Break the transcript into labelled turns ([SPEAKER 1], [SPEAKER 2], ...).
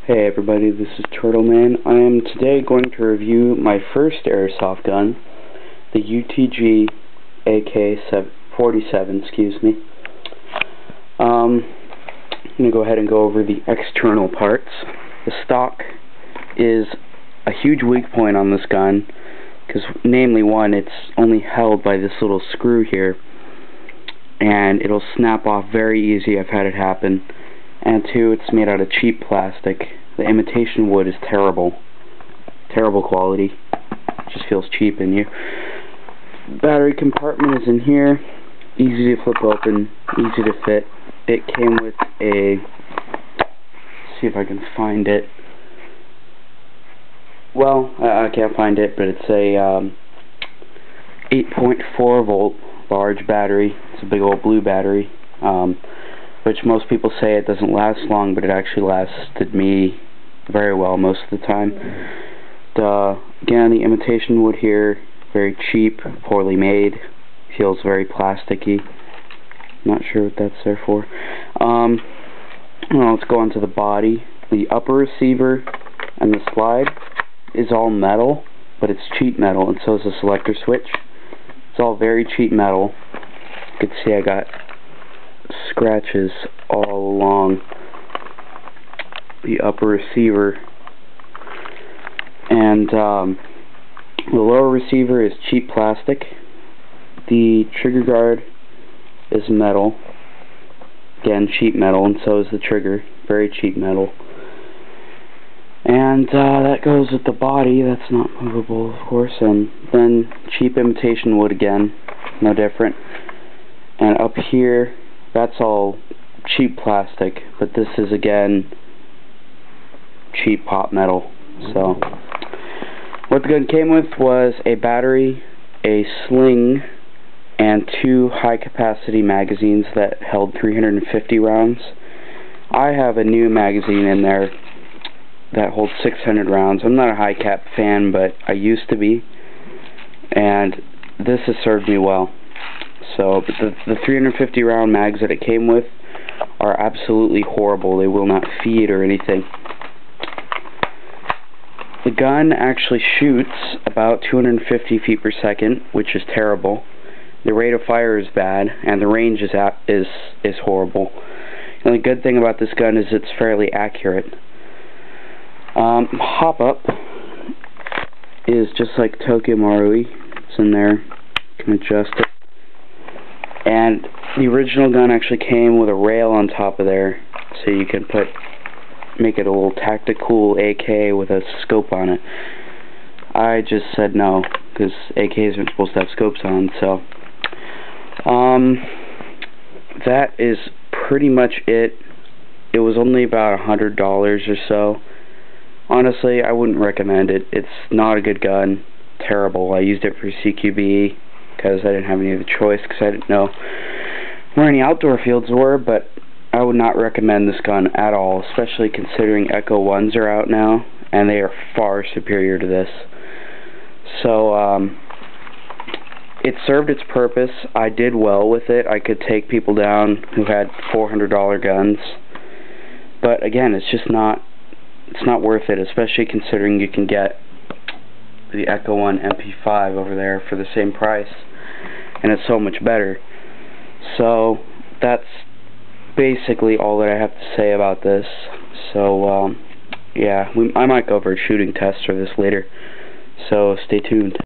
[SPEAKER 1] Hey everybody, this is Turtleman. I am today going to review my first airsoft gun, the UTG AK-47, I'm going to go ahead and go over the external parts. The stock is a huge weak point on this gun, because namely one, it's only held by this little screw here, and it'll snap off very easy. I've had it happen. And two, it's made out of cheap plastic. The imitation wood is terrible. Terrible quality. It just feels cheap in you. Battery compartment is in here. Easy to flip open, easy to fit. It came with a, see if I can find it. Well, I can't find it, but it's a 8.4 volt large battery. It's a big old blue battery. Which most people say it doesn't last long, but it actually lasted me very well most of the time. Again, the imitation wood here, very cheap, poorly made, feels very plasticky. Not sure what that's there for. Well, let's go on to the body. The upper receiver and the slide is all metal, but it's cheap metal, and so is the selector switch. It's all very cheap metal. You can see I got scratches all along the upper receiver, and the lower receiver is cheap plastic. The trigger guard is metal, again cheap metal, and so is the trigger, very cheap metal. And that goes with the body. That's not movable, of course. And then cheap imitation wood again, no different. And up here, that's all cheap plastic, but this is again cheap pop metal. So what the gun came with was a battery, a sling, and 2 high capacity magazines that held 350 rounds. I have a new magazine in there that holds 600 rounds. I'm not a high cap fan, but I used to be, and this has served me well. So the 350 round mags that it came with are absolutely horrible. They will not feed or anything. The gun actually shoots about 250 feet per second, which is terrible. The rate of fire is bad, and the range is horrible. The only good thing about this gun is it's fairly accurate. Hop-up is just like Tokyo Marui. It's in there. You can adjust it. And the original gun actually came with a rail on top of there, so you can make it a little tactical AK with a scope on it. I just said no, because AKs aren't supposed to have scopes on. So that is pretty much it. It was only about $100 or so. Honestly, I wouldn't recommend it. It's not a good gun. Terrible. I used it for CQB because I didn't have any other choice, because I didn't know where any outdoor fields were, but I would not recommend this gun at all, especially considering Echo 1s are out now, and they are far superior to this. So, it served its purpose. I did well with it. I could take people down who had $400 guns, but again, it's not worth it, especially considering you can get the Echo 1 MP5 over there for the same price, and it's so much better. So that's basically all that I have to say about this. So yeah, I might go over a shooting test for this later, so stay tuned.